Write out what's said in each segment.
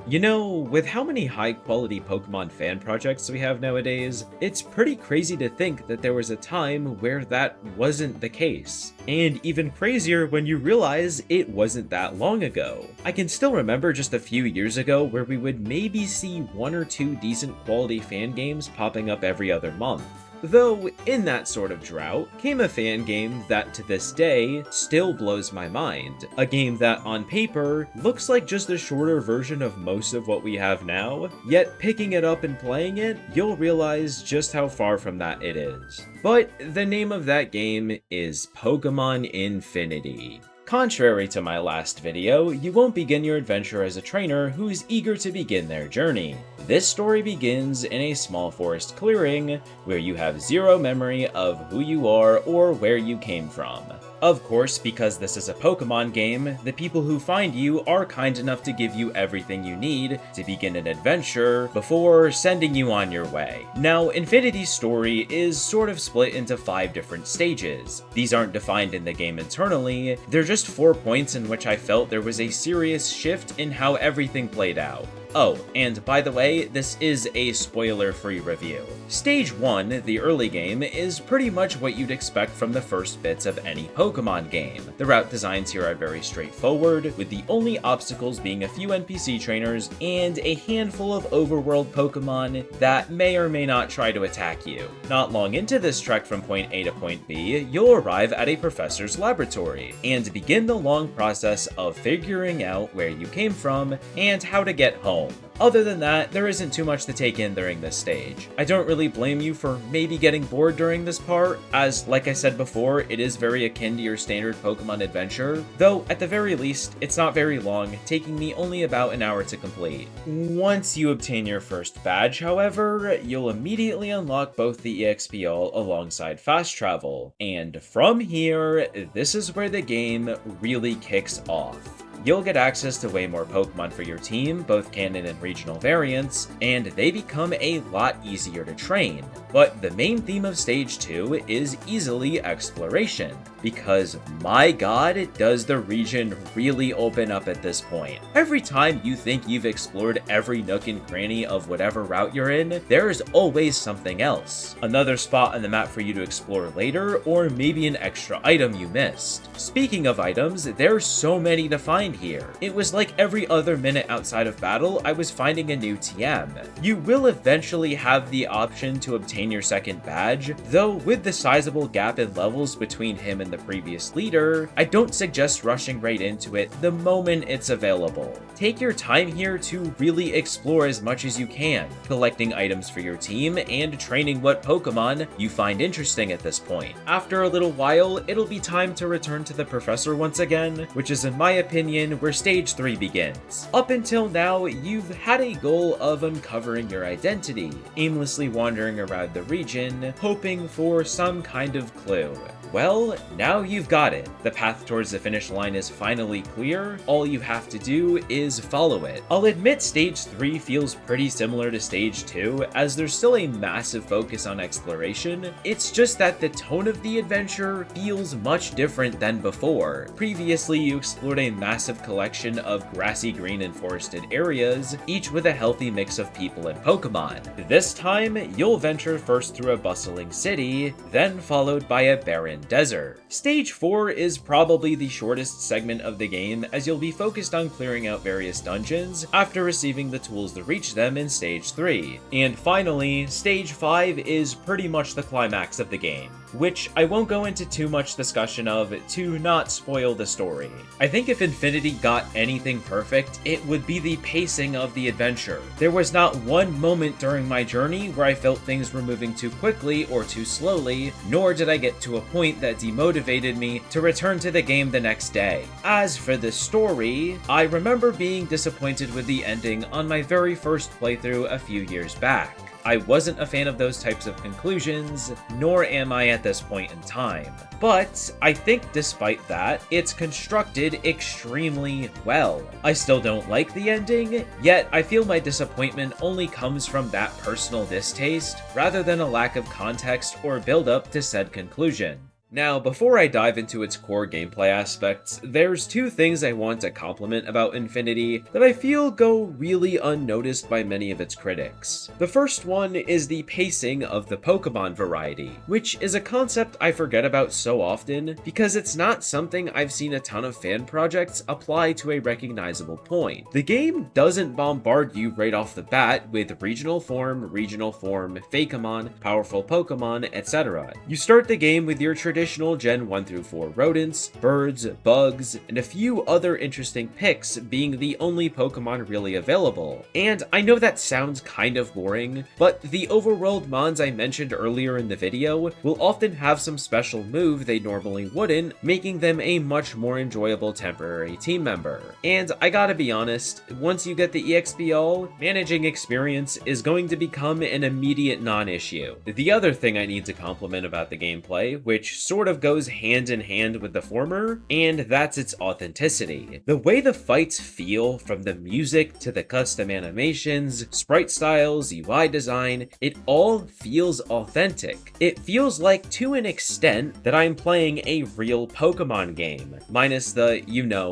You know, with how many high quality Pokemon fan projects we have nowadays, it's pretty crazy to think that there was a time where that wasn't the case. And even crazier when you realize it wasn't that long ago. I can still remember just a few years ago where we would maybe see one or two decent quality fan games popping up every other month. Though, in that sort of drought, came a fan game that to this day still blows my mind. A game that on paper looks like just a shorter version of most of what we have now, yet picking it up and playing it, you'll realize just how far from that it is. But the name of that game is Pokemon Infinity. Contrary to my last video, you won't begin your adventure as a trainer who's eager to begin their journey. This story begins in a small forest clearing, where you have zero memory of who you are or where you came from. Of course, because this is a Pokemon game, the people who find you are kind enough to give you everything you need to begin an adventure before sending you on your way. Now, Infinity's story is sort of split into 5 different stages. These aren't defined in the game internally, they're just 4 points in which I felt there was a serious shift in how everything played out. Oh, and by the way, this is a spoiler-free review. Stage 1, the early game, is pretty much what you'd expect from the first bits of any Pokemon game. The route designs here are very straightforward, with the only obstacles being a few NPC trainers and a handful of overworld Pokemon that may or may not try to attack you. Not long into this trek from point A to point B, you'll arrive at a professor's laboratory, and begin the long process of figuring out where you came from and how to get home. Other than that, there isn't too much to take in during this stage. I don't really blame you for maybe getting bored during this part, as like I said before, it is very akin to your standard Pokemon adventure, though at the very least, it's not very long, taking me only about an hour to complete. Once you obtain your first badge, however, you'll immediately unlock both the EXP all alongside fast travel, and from here, this is where the game really kicks off. You'll get access to way more Pokemon for your team, both canon and regional variants, and they become a lot easier to train. But the main theme of Stage 2 is easily exploration, because my god, does the region really open up at this point. Every time you think you've explored every nook and cranny of whatever route you're in, there's always something else. Another spot on the map for you to explore later, or maybe an extra item you missed. Speaking of items, there's so many to find here. It was like every other minute outside of battle, I was finding a new TM. You will eventually have the option to obtain your second badge, though with the sizable gap in levels between him and the previous leader, I don't suggest rushing right into it the moment it's available. Take your time here to really explore as much as you can, collecting items for your team and training what Pokemon you find interesting at this point. After a little while, it'll be time to return to the professor once again, which is in my opinion where Stage 3 begins. Up until now, you've had a goal of uncovering your identity, aimlessly wandering around the region, hoping for some kind of clue. Well, now you've got it. The path towards the finish line is finally clear. All you have to do is follow it. I'll admit Stage 3 feels pretty similar to Stage 2, as there's still a massive focus on exploration. It's just that the tone of the adventure feels much different than before. Previously, you explored a massive collection of grassy green and forested areas, each with a healthy mix of people and Pokemon. This time, you'll venture first through a bustling city, then followed by a barren desert. Stage 4 is probably the shortest segment of the game, as you'll be focused on clearing out various dungeons after receiving the tools to reach them in Stage 3. And finally, Stage 5 is pretty much the climax of the game, which I won't go into too much discussion of to not spoil the story. I think if Infinity got anything perfect, it would be the pacing of the adventure. There was not one moment during my journey where I felt things were moving too quickly or too slowly, nor did I get to a point that demotivated me to return to the game the next day. As for the story, I remember being disappointed with the ending on my very first playthrough a few years back. I wasn't a fan of those types of conclusions, nor am I at this point in time. But I think despite that, it's constructed extremely well. I still don't like the ending, yet I feel my disappointment only comes from that personal distaste, rather than a lack of context or build up to said conclusion. Now, before I dive into its core gameplay aspects, there's two things I want to compliment about Infinity that I feel go really unnoticed by many of its critics. The first one is the pacing of the Pokemon variety, which is a concept I forget about so often because it's not something I've seen a ton of fan projects apply to a recognizable point. The game doesn't bombard you right off the bat with regional form, Fakeamon, powerful Pokemon, etc. You start the game with your traditional Gen 1 through 4 rodents, birds, bugs, and a few other interesting picks being the only Pokemon really available. And I know that sounds kind of boring, but the overworld mons I mentioned earlier in the video will often have some special move they normally wouldn't, making them a much more enjoyable temporary team member. And I gotta be honest, once you get the EXP all, managing experience is going to become an immediate non-issue. The other thing I need to compliment about the gameplay, which sort of goes hand in hand with the former, and that's its authenticity. The way the fights feel, from the music to the custom animations, sprite styles, UI design, it all feels authentic. It feels like, to an extent, that I'm playing a real Pokemon game, minus the,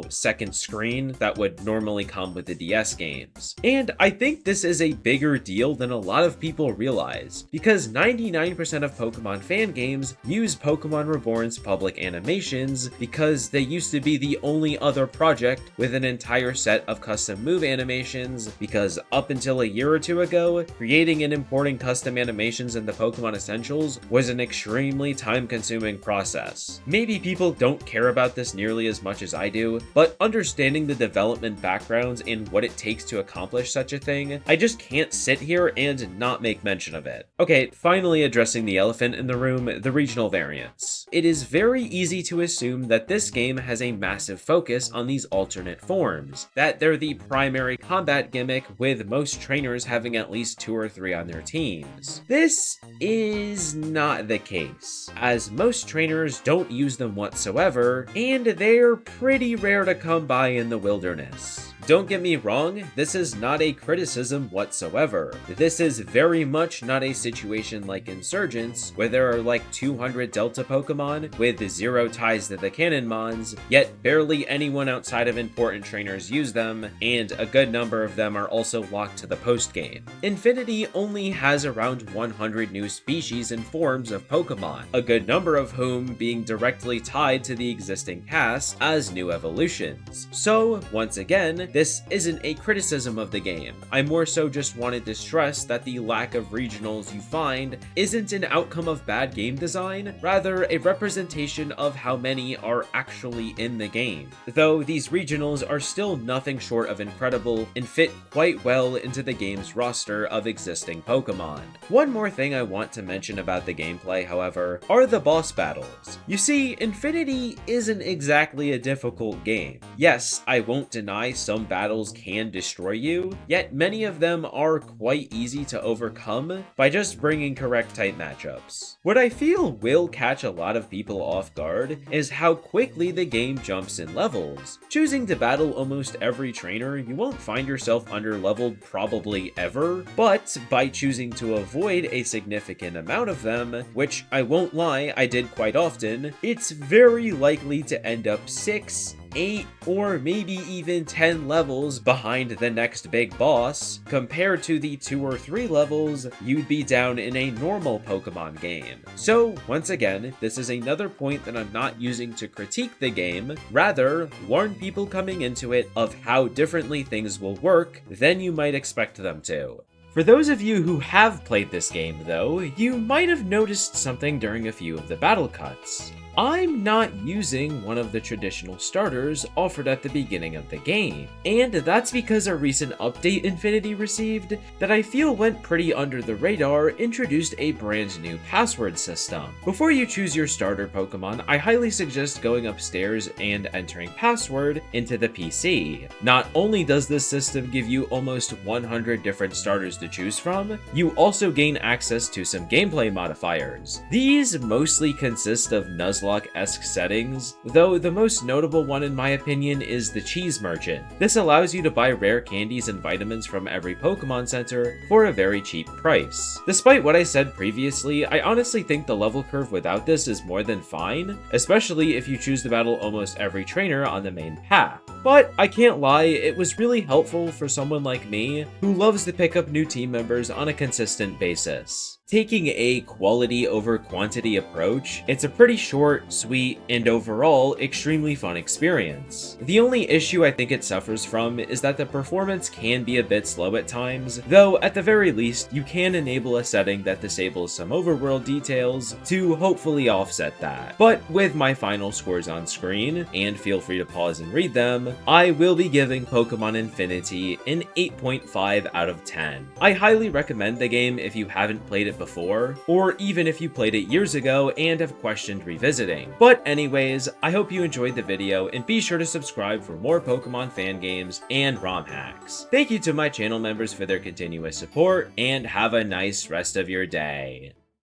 second screen that would normally come with the DS games. And I think this is a bigger deal than a lot of people realize, because 99% of Pokemon fan games use Pokemon Reborn's public animations because they used to be the only other project with an entire set of custom move animations, because up until a year or two ago, creating and importing custom animations in the Pokemon Essentials was an extremely time-consuming process. Maybe people don't care about this nearly as much as I do, but understanding the development backgrounds and what it takes to accomplish such a thing, I just can't sit here and not make mention of it. Okay, finally addressing the elephant in the room, the regional variants. It is very easy to assume that this game has a massive focus on these alternate forms, that they're the primary combat gimmick, with most trainers having at least 2 or 3 on their teams. This is not the case, as most trainers don't use them whatsoever, and they're pretty rare to come by in the wilderness. Don't get me wrong, this is not a criticism whatsoever. This is very much not a situation like Insurgents, where there are like 200 Delta Pokemon with 0 ties to the Canon Mons, yet barely anyone outside of important trainers use them, and a good number of them are also locked to the post-game. Infinity only has around 100 new species and forms of Pokemon, a good number of whom being directly tied to the existing cast as new evolutions. So, once again, this isn't a criticism of the game. I more so just wanted to stress that the lack of regionals you find isn't an outcome of bad game design, rather a representation of how many are actually in the game. Though these regionals are still nothing short of incredible and fit quite well into the game's roster of existing Pokemon. One more thing I want to mention about the gameplay, however, are the boss battles. You see, Infinity isn't exactly a difficult game. Yes, I won't deny some battles can destroy you, yet many of them are quite easy to overcome by just bringing correct type matchups. What I feel will catch a lot of people off guard is how quickly the game jumps in levels. Choosing to battle almost every trainer, you won't find yourself under-leveled probably ever, but by choosing to avoid a significant amount of them, which I won't lie, I did quite often, it's very likely to end up 6, 8, or maybe even 10 levels behind the next big boss, compared to the 2 or 3 levels you'd be down in a normal Pokemon game. So, once again, this is another point that I'm not using to critique the game, rather, warn people coming into it of how differently things will work than you might expect them to. For those of you who have played this game, though, you might have noticed something during a few of the battle cuts. I'm not using one of the traditional starters offered at the beginning of the game, and that's because a recent update Infinity received that I feel went pretty under the radar introduced a brand new password system. Before you choose your starter Pokemon, I highly suggest going upstairs and entering password into the PC. Not only does this system give you almost 100 different starters to choose from, you also gain access to some gameplay modifiers. These mostly consist of Nuzlocke Nuzlocke-esque settings, though the most notable one in my opinion is the Cheese Merchant. This allows you to buy rare candies and vitamins from every Pokemon Center for a very cheap price. Despite what I said previously, I honestly think the level curve without this is more than fine, especially if you choose to battle almost every trainer on the main path. But I can't lie, it was really helpful for someone like me who loves to pick up new team members on a consistent basis. Taking a quality over quantity approach, it's a pretty short, sweet, and overall extremely fun experience. The only issue I think it suffers from is that the performance can be a bit slow at times, though at the very least you can enable a setting that disables some overworld details to hopefully offset that. But with my final scores on screen, and feel free to pause and read them, I will be giving Pokemon Infinity an 8.5 out of 10. I highly recommend the game if you haven't played it before, or even if you played it years ago and have questioned revisiting. But anyways, I hope you enjoyed the video, and be sure to subscribe for more Pokemon fan games and ROM hacks. Thank you to my channel members for their continuous support, and have a nice rest of your day.